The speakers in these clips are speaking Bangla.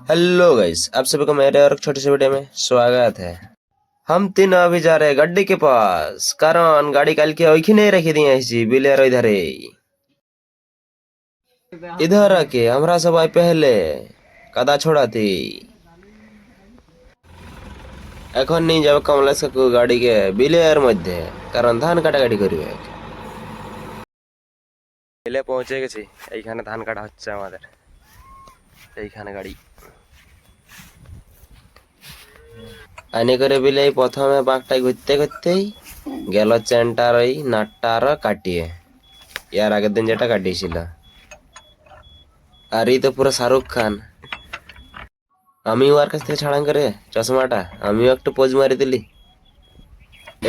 हेलो गाइस, आप सभी को मेरे और एक छोटे से वीडियो में स्वागत है। हम तीनों अभी जा रहे हैं गड्डी के पास, कारण गाड़ी कल के ओखी नहीं रखी दी ऐसी बिलेरो इधर इधर आके हमरा सब आए पहले कदा छोड़ा थी। এখন নিয়ে যাবে কমলেশ কাকু গাড়িকে বিলের মধ্যে, কারণ ধান কাটাকাটি করবে। বিলে পৌঁছে গেছি, এইখানে ধান কাটা হচ্ছে আমাদের, এইখানে গাড়ি আনে করে বিলে প্রথমে বাঁকটাই ঘুরতে ঘুরতেই গেল চেনটার ওই নাটটা আরো কাটিয়ে, ইয়ার আগের দিন যেটা কাটিয়েছিল। আর এই তো পুরো শাহরুখ খান। আমিও ওর কাছ থেকে ছাড়ান করে চশমাটা আমিও একটু পোজ মারি দিলি।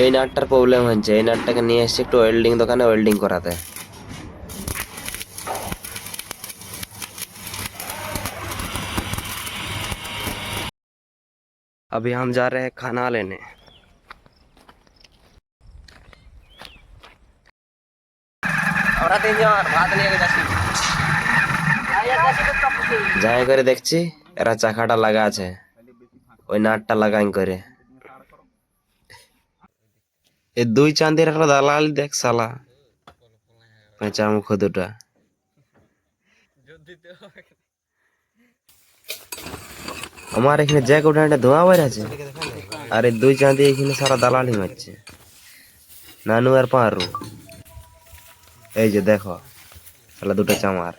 এই নাটটার প্রবলেম হচ্ছে, এই নাটটাকে নিয়ে এসেছি একটু ওয়েল্ডিং দোকানে ওয়েল্ডিং করাতে। अभी हम जा रहे हैं खाना लेने। যাই করে দেখছি এরা চাকাটা লাগা আছে, ওই নাটটা লাগাই করে। এই দুই চাঁদের একটা দালালি দেখ শালা, পেঁচা মুখ দুটা। আমার এখানে জ্যাক উঠানটা ধোঁয়া বের আছে, আর এই দুই চাঁদি এখানে সারা দালালি মারছে, নানু আর পারু। এই যে দেখো শালা দুটো চামার।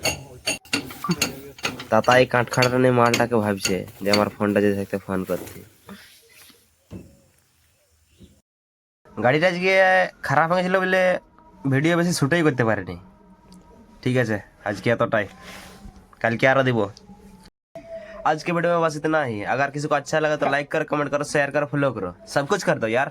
তাই কাঠ খাটাটা নিয়ে মালটাকে ভাবছে যে আমার ফোনটা যদি থাকতে ফোন করতে। গাড়িটা আজকে খারাপ হয়েছিল বলে ভিডিও বেশি শুটেই করতে পারিনি। ঠিক আছে, আজকে এতটাই, কালকে আরো দিব। आज के वीडियो में बस इतना ही। अगर किसी को अच्छा लगा तो लाइक करो, कमेंट करो, शेयर करो, फॉलो करो, सब कुछ कर दो यार।